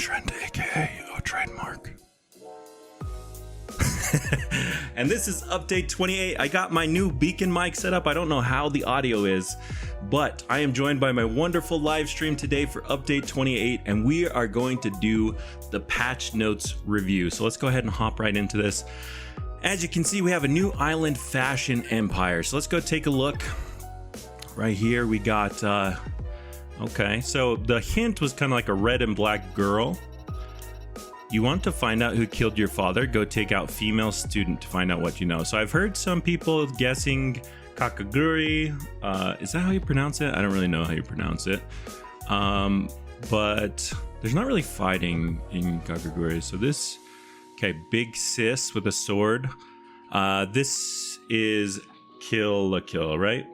Trent, aka oTrademark. And this is update 28. I got my new beacon mic set up. I don't know how the audio is, but I am joined by my wonderful live stream today for update 28, and we are going to do the patch notes review. So let's go ahead and hop right into this. As you can see, we have a new island, FashionEmpire. So let's go take a look. Right here we got okay, so the hint was kind of like a red and black girl. You want to find out who killed your father? Go take out female student to find out what you know. So I've heard some people guessing Kakaguri. Is that how you pronounce it? I don't really know how you pronounce it. But there's not really fighting in Kakaguri. So this, okay, big sis with a sword. This is kill a kill, right?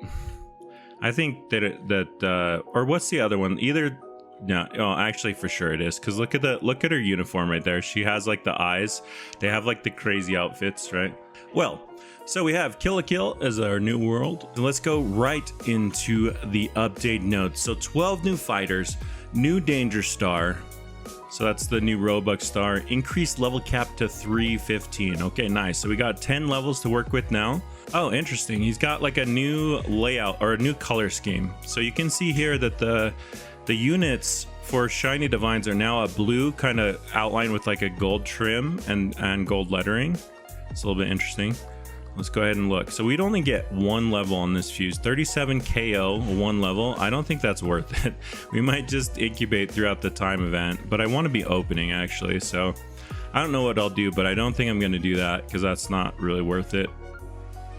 I think that or what's the other one? Either. No, oh, actually for sure it is, because look at her uniform right there. She has like the eyes. They have like the crazy outfits, right? Well, so we have Kill a Kill as our new world. Let's go right into the update notes. So 12 new fighters, new danger star. So that's the new Robux star. Increased level cap to 315. Okay, nice. So we got 10 levels to work with now. Oh, interesting. He's got like a new layout or a new color scheme. So you can see here that the units for Shiny Divines are now a blue kind of outline with like a gold trim and gold lettering. It's a little bit interesting. Let's go ahead and look. So we'd only get one level on this fuse, 37 KO, one level. I don't think that's worth it. We might just incubate throughout the time event, but I want to be opening actually. So I don't know what I'll do, but I don't think I'm going to do that because that's not really worth it.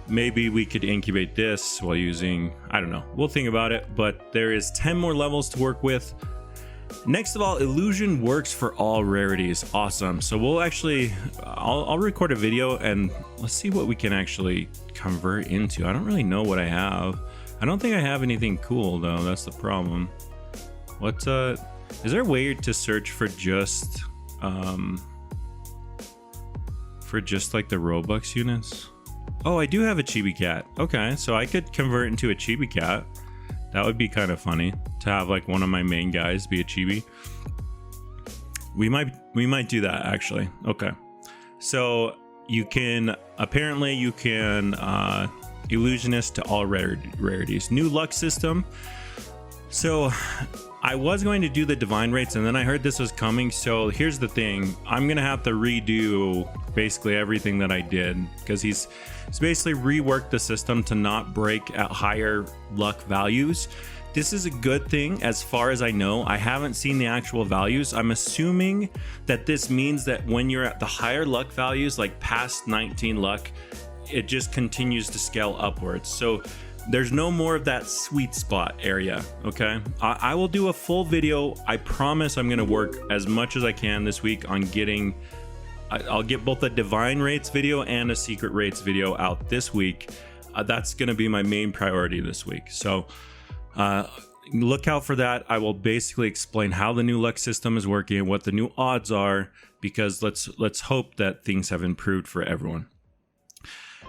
Maybe we could incubate this while using, I don't know, we'll think about it, but there is 10 more levels to work with. Next of all, illusion works for all rarities. Awesome. So we'll actually, I'll record a video and let's see what we can actually convert into. I don't really know what I have. I don't think I have anything cool though. That's the problem. What, is there a way to search for just like the Robux units? Oh, I do have a chibi cat. Okay, so I could convert into a chibi cat. That would be kind of funny to have like one of my main guys be a chibi. We might do that actually. Okay, so you can illusionist to all rarities. New luck system. So I was going to do the divine rates and then I heard this was coming. So here's the thing. I'm going to have to redo basically everything that I did because he's basically reworked the system to not break at higher luck values. This is a good thing as far as I know. I haven't seen the actual values. I'm assuming that this means that when you're at the higher luck values, like past 19 luck, it just continues to scale upwards. So there's no more of that sweet spot area. Okay, I will do a full video. I promise I'm going to work as much as I can this week on getting, I'll get both a divine rates video and a secret rates video out this week. That's going to be my main priority this week. So look out for that. I will basically explain how the new luck system is working, what the new odds are, because let's hope that things have improved for everyone.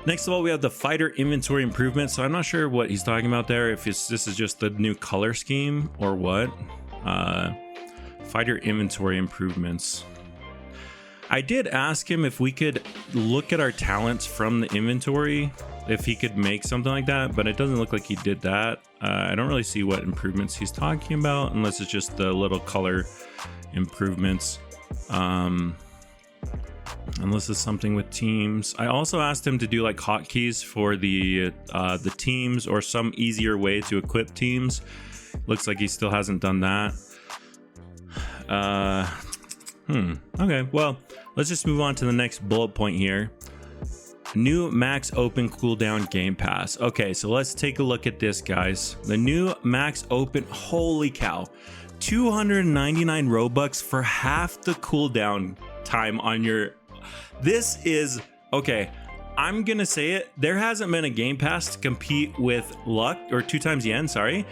Next of all, we have the fighter inventory improvement. So I'm not sure what he's talking about there, if this is just the new color scheme or what. Fighter inventory improvements. I did ask him if we could look at our talents from the inventory, if he could make something like that, but it doesn't look like he did that. I don't really see what improvements he's talking about, unless it's just the little color improvements. Unless it's something with teams. I also asked him to do like hotkeys for the teams or some easier way to equip teams. Looks like he still hasn't done that. Okay, well, let's just move on to the next bullet point here. New max open cooldown game pass. Okay, so let's take a look at this, guys. The new max open, holy cow, 299 Robux for half the cooldown time on your, this is, okay, I'm gonna say it, there hasn't been a game pass to compete with luck, or 2 times yen, sorry,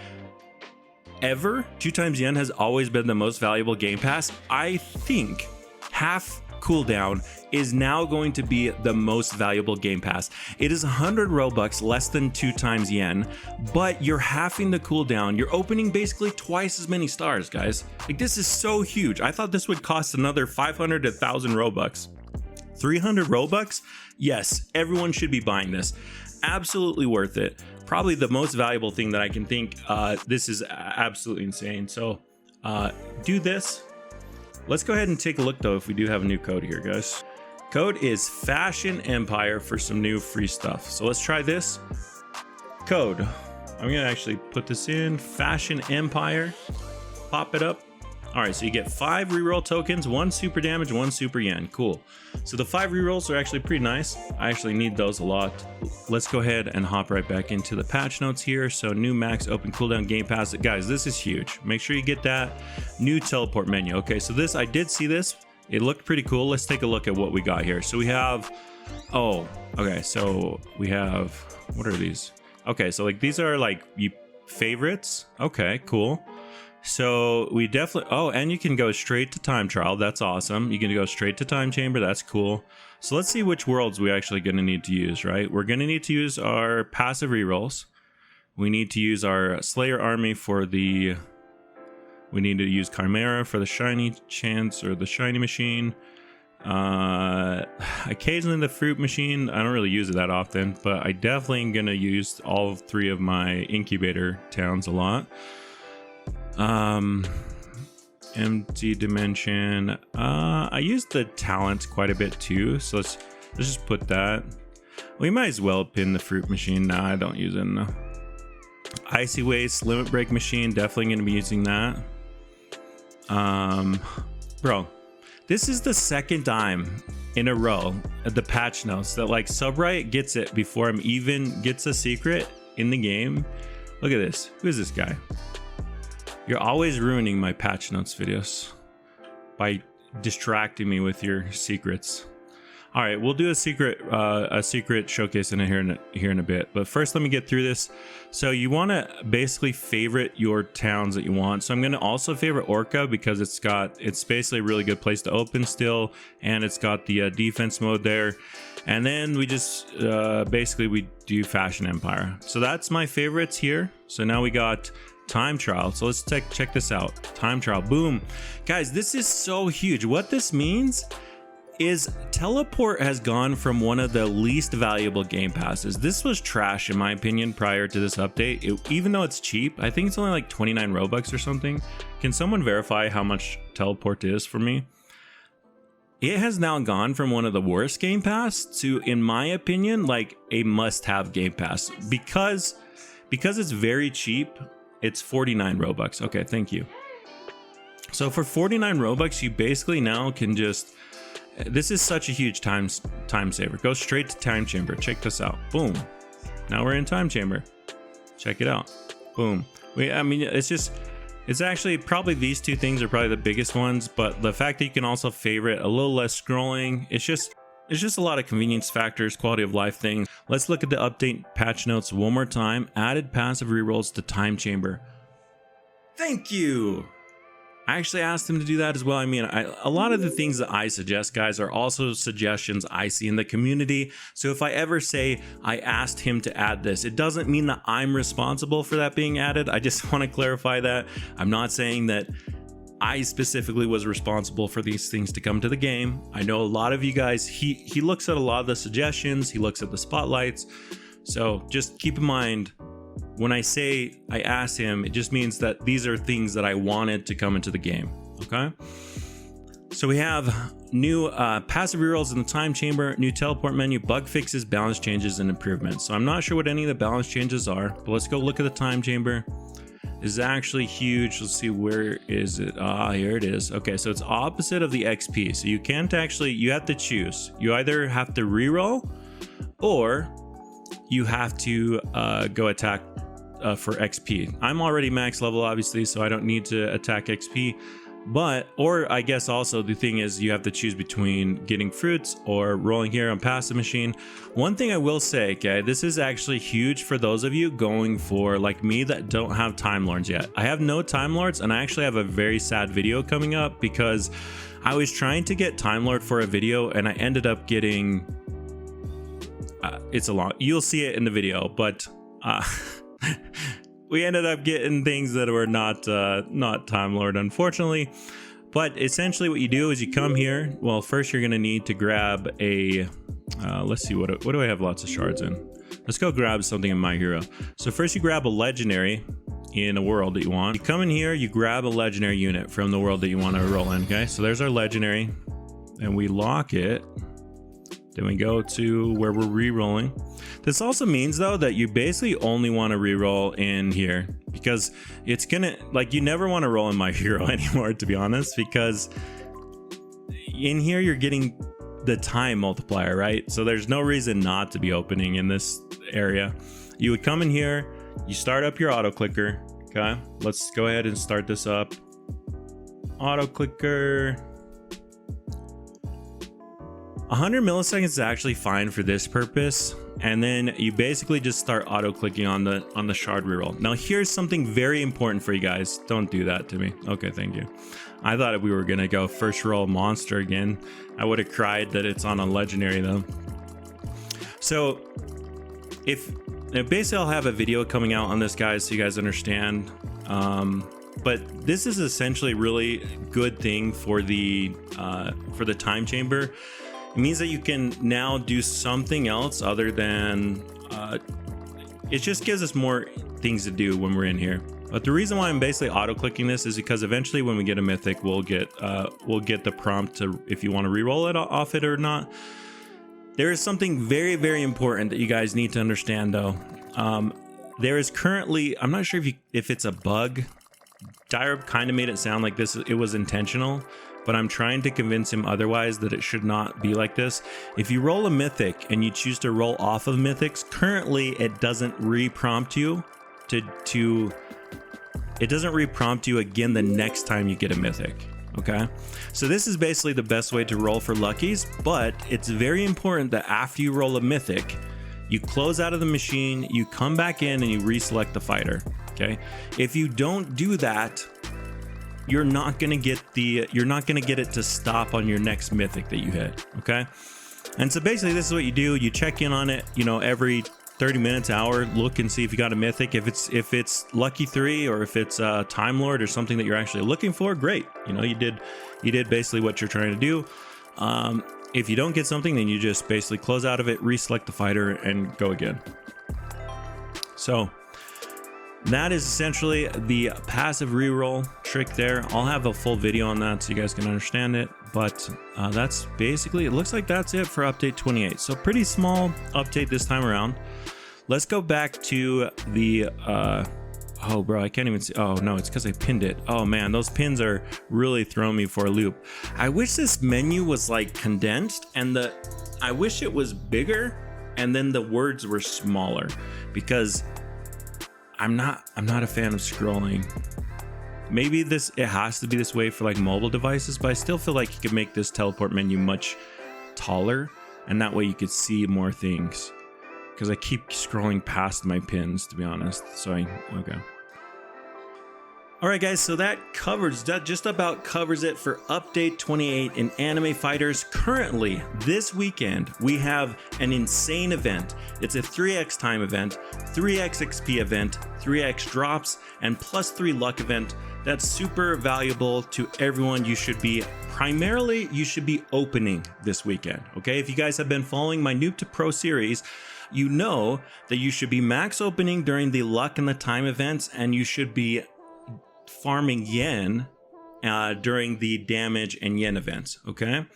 ever. 2 times yen has always been the most valuable game pass. I think half cooldown is now going to be the most valuable game pass. It is 100 Robux, less than 2 times yen, but you're halving the cooldown. You're opening basically twice as many stars, guys. Like, this is so huge. I thought this would cost another 500 to 1,000 Robux. 300 Robux? Yes, everyone should be buying this. Absolutely worth it. Probably the most valuable thing that I can think. This is absolutely insane. So do this. Let's go ahead and take a look though if we do have a new code here, guys. Code is FashionEmpire for some new free stuff. So let's try this. Code. I'm gonna actually put this in. FashionEmpire. Pop it up. All right, so you get 5 reroll tokens, 1 super damage, 1 super yen. Cool. So the 5 rerolls are actually pretty nice. I actually need those a lot. Let's go ahead and hop right back into the patch notes here. So new max open cooldown game pass. Guys, this is huge. Make sure you get that new teleport menu. Okay, so this, I did see this. It looked pretty cool. Let's take a look at what we got here. So we have, oh, okay, so we have, what are these? Okay, so like these are like you favorites. Okay, cool. So we definitely, oh, and you can go straight to time trial. That's awesome. You can go straight to time chamber. That's cool. So let's see which worlds we actually going to need to use, right? We're going to need to use our passive rerolls. We need to use our Slayer army for the, we need to use Chimera for the shiny chance or the shiny machine. Occasionally the fruit machine. I don't really use it that often, but I definitely am going to use all 3 of my incubator towns a lot. Empty dimension. I use the talent quite a bit too, so let's just put that. We might as well pin the fruit machine. Nah, I don't use it enough. Icy waste, limit break machine, definitely gonna be using that. Bro, this is the second time in a row at the patch notes that like Subright gets it before I'm even gets a secret in the game. Look at this. Who is this guy? You're always ruining my patch notes videos by distracting me with your secrets. All right, we'll do a secret showcase in here in a bit. But first, let me get through this. So you want to basically favorite your towns that you want. So I'm going to also favorite Orca because it's basically a really good place to open still, and it's got the defense mode there. And then we just basically we do FashionEmpire. So that's my favorites here. So now we got time trial. So let's check this out. Time trial. Boom. Guys, this is so huge. What this means is teleport has gone from one of the least valuable game passes. This was trash in my opinion prior to this update. Even though it's cheap, I think it's only like 29 Robux or something. Can someone verify how much teleport is for me? It has now gone from one of the worst game pass to, in my opinion, like a must-have game pass because it's very cheap. It's 49 Robux. Okay, thank you. So for 49 Robux, you basically now can just, this is such a huge time saver. Go straight to time chamber. Check this out. Boom. Now we're in time chamber. Check it out. Boom. I mean, it's actually probably these 2 things are probably the biggest ones, but the fact that you can also favorite a little less scrolling, it's just a lot of convenience factors, quality of life things. Let's look at the update patch notes one more time. Added passive rerolls to time chamber. Thank you. I actually asked him to do that as well. I mean, a lot of the things that I suggest, guys, are also suggestions I see in the community. So if I ever say I asked him to add this, it doesn't mean that I'm responsible for that being added. I just want to clarify that. I'm not saying that I specifically was responsible for these things to come to the game. I know a lot of you guys, he looks at a lot of the suggestions, he looks at the spotlights. So just keep in mind, when I say I asked him, it just means that these are things that I wanted to come into the game, okay? So we have new passive rerolls in the time chamber, new teleport menu, bug fixes, balance changes, and improvements. So I'm not sure what any of the balance changes are, but let's go look at the time chamber. Is actually huge. Let's see, where is it? Here it is. Okay, so it's opposite of the XP. So you can't actually, you have to choose. You either have to reroll or you have to go attack for XP. I'm already max level, obviously, so I don't need to attack XP. But, or I guess also the thing is you have to choose between getting fruits or rolling here on passive machine. One thing I will say, okay, this is actually huge for those of you going for, like me, that don't have Time Lords yet. I have no Time Lords, and I actually have a very sad video coming up because I was trying to get Time Lord for a video and I ended up getting, it's a long, you'll see it in the video, but we ended up getting things that were not Time Lord, unfortunately. But essentially what you do is you come here. Well, first you're going to need to grab a, let's see, what do I have lots of shards in? Let's go grab something in My Hero. So first you grab a legendary in a world that you want. You come in here, you grab a legendary unit from the world that you want to roll in, okay? So there's our legendary, and we lock it. Then we go to where we're re-rolling. This also means though that you basically only want to re-roll in here, because it's gonna, like, you never want to roll in My Hero anymore, to be honest, because in here you're getting the time multiplier, right? So there's no reason not to be opening in this area. You would come in here, you start up your auto clicker, okay? Let's go ahead and start this up. Auto clicker. 100 milliseconds is actually fine for this purpose, and then you basically just start auto clicking on the shard reroll. Now here's something very important for you guys. Don't do that to me. Okay, thank you. I thought we were gonna go first roll monster again. I would have cried that it's on a legendary though. So if basically I'll have a video coming out on this, guys, so you guys understand. But this is essentially a really good thing for the time chamber. It means that you can now do something else other than, it just gives us more things to do when we're in here. But the reason why I'm basically auto clicking this is because eventually when we get a mythic, we'll get the prompt to, if you want to reroll it off it or not. There is something very, very important that you guys need to understand though. There is currently, I'm not sure if it's a bug. Dyrob kind of made it sound like it was intentional, but I'm trying to convince him otherwise, that it should not be like this. If you roll a mythic and you choose to roll off of mythics, currently it doesn't re-prompt you it doesn't re-prompt you again the next time you get a mythic. Okay, so this is basically the best way to roll for luckies, but it's very important that after you roll a mythic, you close out of the machine, you come back in and you reselect the fighter. Okay, if you don't do that, you're not gonna get it to stop on your next mythic that you hit. Okay, and so basically this is what you do. You check in on it, you know, every 30 minutes, hour, look and see if you got a mythic. If it's lucky 3, or if it's Time Lord or something that you're actually looking for, great. You know, you did basically what you're trying to do. If you don't get something, then you just basically close out of it, reselect the fighter, and go again. So that is essentially the passive reroll trick there. I'll have a full video on that so you guys can understand it, but that's basically, it looks like that's it for update 28. So pretty small update this time around. Let's go back to the oh bro, I can't even see. Oh no, it's because I pinned it. Oh man, those pins are really throwing me for a loop. I wish this menu was like condensed, and I wish it was bigger and then the words were smaller, because I'm not a fan of scrolling. Maybe it has to be this way for like mobile devices, but I still feel like you could make this teleport menu much taller, and that way you could see more things, because I keep scrolling past my pins, to be honest. So okay. All right, guys, so that just about covers it for update 28 in Anime Fighters. Currently, this weekend, we have an insane event. It's a 3x time event, 3x XP event, 3x drops, and +3 luck event. That's super valuable to everyone. You should be opening this weekend, okay? If you guys have been following my Noob to Pro series, you know that you should be max opening during the luck and the time events, and you should be farming yen during the damage and yen events. Okay,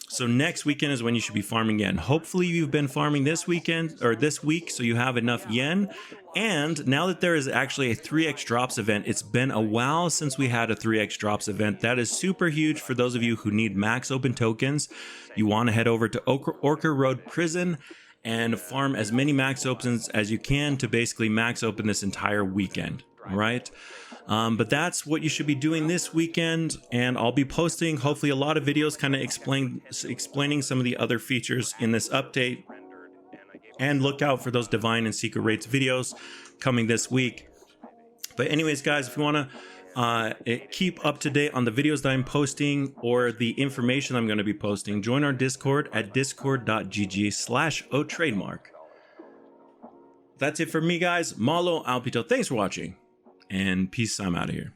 so next weekend is when you should be farming yen. Hopefully you've been farming this weekend or this week, so you have enough yen. And now that there is actually a 3x drops event, it's been a while since we had a 3x drops event. That is super huge for those of you who need max open tokens. You want to head over to Orca Road Prison and farm as many max opens as you can to basically max open this entire weekend. All right. But that's what you should be doing this weekend, and I'll be posting hopefully a lot of videos kind of explaining some of the other features in this update, and look out for those divine and secret raids videos coming this week. But anyways, guys, if you want to keep up to date on the videos that I'm posting or the information I'm going to be posting, join our Discord at discord.gg/oTrademark. That's it for me, guys. Malo Alpito, thanks for watching, and peace. I'm out of here.